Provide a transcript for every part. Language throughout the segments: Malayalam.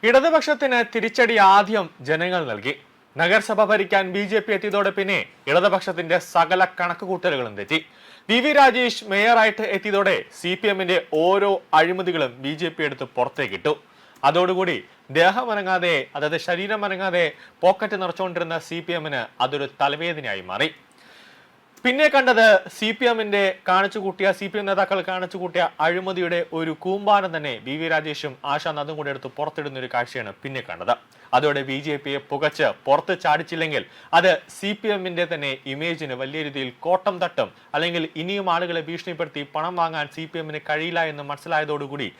ഇടതുപക്ഷത്തിന് തിരിച്ചടി ആദ്യം ജനങ്ങൾ നൽകി. നഗരസഭ ഭരിക്കാൻ BJP എത്തിയതോടെ പിന്നെ ഇടതുപക്ഷത്തിന്റെ സകല കണക്കുകൂട്ടലുകളും തെറ്റി. വി രാജേഷ് മേയറായിട്ട് എത്തിയതോടെ CPMന്റെ ഓരോ അഴിമതികളും BJP എടുത്ത് പുറത്തേക്കിട്ടു. അതോടുകൂടി ദേഹമനങ്ങാതെ, അതായത് ശരീരം അനങ്ങാതെ പോക്കറ്റ് നിറച്ചുകൊണ്ടിരുന്ന CPMന് അതൊരു തലവേദനയായി മാറി. പിന്നെ കണ്ടത് CPM നേതാക്കൾ കാണിച്ചുകൂട്ടിയ അഴിമതിയുടെ ഒരു കൂമ്പാരം തന്നെ വി രാജേഷും ആശാനാഥും കൂടെ എടുത്ത് പുറത്തിടുന്ന ഒരു കാഴ്ചയാണ് പിന്നെ കണ്ടത്. അതോടെ BJPയെ പുകച്ച് പുറത്ത് ചാടിച്ചില്ലെങ്കിൽ അത് CPMന്റെ തന്നെ ഇമേജിന് വലിയ രീതിയിൽ കോട്ടം തട്ടും, അല്ലെങ്കിൽ ഇനിയും ആളുകളെ ഭീഷണിപ്പെടുത്തി പണം വാങ്ങാൻ CPMന് കഴിയില്ല എന്ന് മനസ്സിലായതോടുകൂടി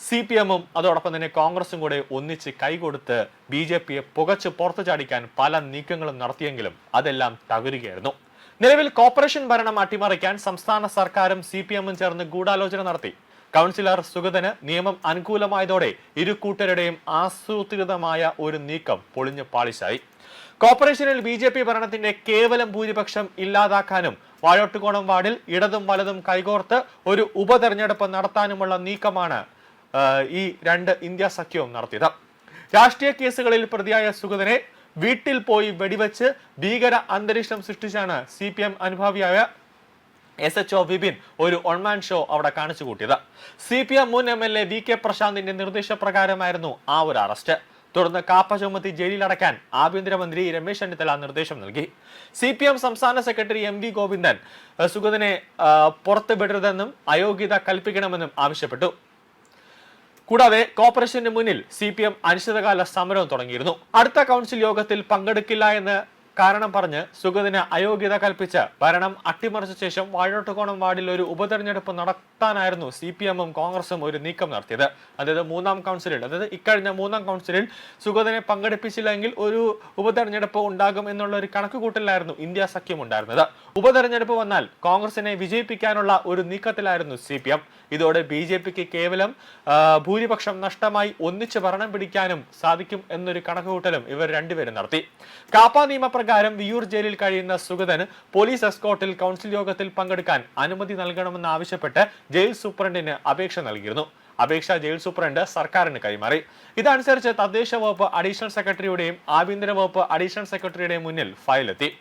CPMും അതോടൊപ്പം തന്നെ കോൺഗ്രസും കൂടെ ഒന്നിച്ച് കൈകൊടുത്ത് BJPയെ പുകച്ച് പുറത്തു ചാടിക്കാൻ പല നീക്കങ്ങളും നടത്തിയെങ്കിലും അതെല്ലാം തകരുകയായിരുന്നു. നിലവിൽ കോർപ്പറേഷൻ ഭരണം അട്ടിമറിക്കാൻ സംസ്ഥാന സർക്കാരും CPMും ചേർന്ന് ഗൂഢാലോചന നടത്തി. കൗൺസിലർ സുഗതന് നിയമം അനുകൂലമായതോടെ ഇരു കൂട്ടരുടെയും ആസൂത്രിതമായ ഒരു നീക്കം പൊളിഞ്ഞു പാളിശായി. കോർപ്പറേഷനിൽ BJP ഭരണത്തിന്റെ കേവലം ഭൂരിപക്ഷം ഇല്ലാതാക്കാനും വാഴോട്ടുകോണം വാർഡിൽ ഇടതും വലതും കൈകോർത്ത് ഒരു ഉപതെരഞ്ഞെടുപ്പ് നടത്താനുമുള്ള നീക്കമാണ് ഈ രണ്ട് ഇന്ത്യ സഖ്യവും നടത്തിയത്. രാഷ്ട്രീയ കേസുകളിൽ പ്രതിയായ സുഗതനെ വീട്ടിൽ പോയി വെടിവെച്ച് ഭീകര അന്തരീക്ഷം സൃഷ്ടിച്ചാണ് CPM അനുഭാവിയായ SHO വിപിൻ ഒരു ഒൺമാൻ ഷോ അവിടെ കാണിച്ചു കൂട്ടിയത്. CPM മുൻ MLA VK പ്രശാന്തിന്റെ നിർദ്ദേശപ്രകാരമായിരുന്നു ആ ഒരു അറസ്റ്റ്. തുടർന്ന് കാപ്പ ചുമത്തി ജയിലിലടക്കാൻ ആഭ്യന്തരമന്ത്രി രമേശ് ചെന്നിത്തല നിർദ്ദേശം നൽകി. CPM സംസ്ഥാന സെക്രട്ടറി MV ഗോവിന്ദൻ സുഗതനെ പുറത്തു വിടരുതെന്നും അയോഗ്യത കൽപ്പിക്കണമെന്നും ആവശ്യപ്പെട്ടു. കൂടാതെ കോർപ്പറേഷന് മുന്നിൽ CPM അനിശ്ചിതകാല സമരം തുടങ്ങിയിരുന്നു. അടുത്ത കൗൺസിൽ യോഗത്തിൽ പങ്കെടുക്കില്ല എന്ന് കാരണം പറഞ്ഞ് സുഗതന് അയോഗ്യത കൽപ്പിച്ച് ഭരണം അട്ടിമറിച്ച ശേഷം വാഴോട്ടുകോണം വാർഡിൽ ഒരു ഉപതെരഞ്ഞെടുപ്പ് നടത്താനായിരുന്നു CPMും കോൺഗ്രസും ഒരു നീക്കം നടത്തിയത്. അതായത് ഇക്കഴിഞ്ഞ മൂന്നാം കൗൺസിലിൽ സുഗതനെ പങ്കെടുപ്പിച്ചില്ലെങ്കിൽ ഒരു ഉപതെരഞ്ഞെടുപ്പ് ഉണ്ടാകും എന്നുള്ള ഒരു കണക്കുകൂട്ടലായിരുന്നു ഇന്ത്യ സഖ്യം ഉണ്ടായിരുന്നത്. ഉപതെരഞ്ഞെടുപ്പ് വന്നാൽ കോൺഗ്രസിനെ വിജയിപ്പിക്കാനുള്ള ഒരു നീക്കത്തിലായിരുന്നു CPM. ഇതോടെ BJPക്ക് കേവലം ഭൂരിപക്ഷം നഷ്ടമായി ഒന്നിച്ച് ഭരണം പിടിക്കാനും സാധിക്കും എന്നൊരു കണക്കുകൂട്ടലും ഇവർ രണ്ടുപേരും നടത്തി. കാപ്പ നിയമപ്രകാരം വിയൂർ ജയിലിൽ കഴിയുന്ന സുഗതന് പോലീസ് എസ്കോർട്ടിൽ കൗൺസിൽ യോഗത്തിൽ പങ്കെടുക്കാൻ അനുമതി നൽകണമെന്ന് ആവശ്യപ്പെട്ട് ജയിൽ സൂപ്രണ്ടിന് അപേക്ഷ നൽകിയിരുന്നു. അപേക്ഷ ജയിൽ സൂപ്രണ്ട് സർക്കാരിന് കൈമാറി. ഇതനുസരിച്ച് തദ്ദേശ വകുപ്പ് അഡീഷണൽ സെക്രട്ടറിയുടെയും ആഭ്യന്തര വകുപ്പ് അഡീഷണൽ സെക്രട്ടറിയുടെയും മുന്നിൽ ഫയലെത്തി.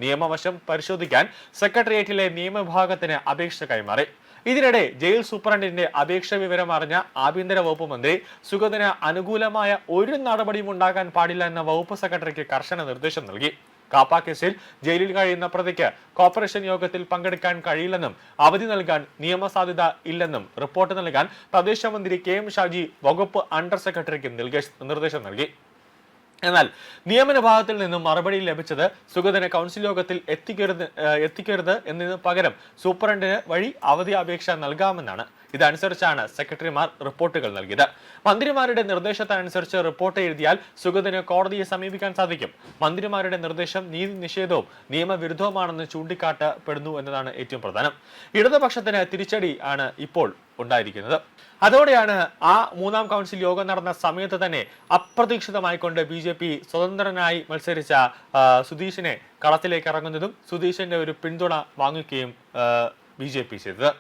നിയമവശം പരിശോധിക്കാൻ സെക്രട്ടേറിയറ്റിലെ നിയമവിഭാഗത്തിന് അപേക്ഷ കൈമാറി. ഇതിനിടെ ജയിൽ സൂപ്രണ്ടിന്റെ അപേക്ഷ വിവരം അറിഞ്ഞ ആഭ്യന്തര വകുപ്പ് മന്ത്രി സുഗതന് അനുകൂലമായ ഒരു നടപടിയും ഉണ്ടാകാൻ പാടില്ല എന്ന വകുപ്പ് സെക്രട്ടറിക്ക് കർശന നിർദ്ദേശം നൽകി. കാപ്പ കേസിൽ ജയിലിൽ കഴിയുന്ന പ്രതിക്ക് കോർപ്പറേഷൻ യോഗത്തിൽ പങ്കെടുക്കാൻ കഴിയില്ലെന്നും അവധി നൽകാൻ നിയമസാധ്യത ഇല്ലെന്നും റിപ്പോർട്ട് നൽകാൻ തദ്ദേശ മന്ത്രി KM ഷാജി വകുപ്പ് അണ്ടർ സെക്രട്ടറിക്ക് നിർദ്ദേശം നൽകി. എന്നാൽ നിയമന ഭാഗത്തിൽ നിന്നും മറുപടി ലഭിച്ചത് സുഗതനെ കൗൺസിൽ യോഗത്തിൽ എത്തിക്കരുത് എന്നതിന് പകരം സൂപ്രണ്ടിന് വഴി അവധി അപേക്ഷ നൽകാമെന്നാണ്. ഇതനുസരിച്ചാണ് സെക്രട്ടറിമാർ റിപ്പോർട്ടുകൾ നൽകിയത്. മന്ത്രിമാരുടെ നിർദ്ദേശത്തിനനുസരിച്ച് റിപ്പോർട്ട് എഴുതിയാൽ സുഗതന് കോടതിയെ സമീപിക്കാൻ സാധിക്കും. മന്ത്രിമാരുടെ നിർദ്ദേശം നീതി നിഷേധവും നിയമവിരുദ്ധവുമാണെന്ന് ചൂണ്ടിക്കാട്ടപ്പെടുന്നു എന്നതാണ് ഏറ്റവും പ്രധാനം. ഇടതുപക്ഷത്തിന് തിരിച്ചടി ആണ് ഇപ്പോൾ ഉണ്ടായിരിക്കുന്നത്. അതോടെയാണ് ആ മൂന്നാം കൗൺസിൽ യോഗം നടന്ന സമയത്ത് തന്നെ അപ്രതീക്ഷിതമായിക്കൊണ്ട് BJP സ്വതന്ത്രനായി മത്സരിച്ച സുധീഷിനെ കളത്തിലേക്ക് ഇറങ്ങുന്നതും സുധീഷിന്റെ ഒരു പിന്തുണ വാങ്ങിക്കുകയും BJP ചെയ്തത്.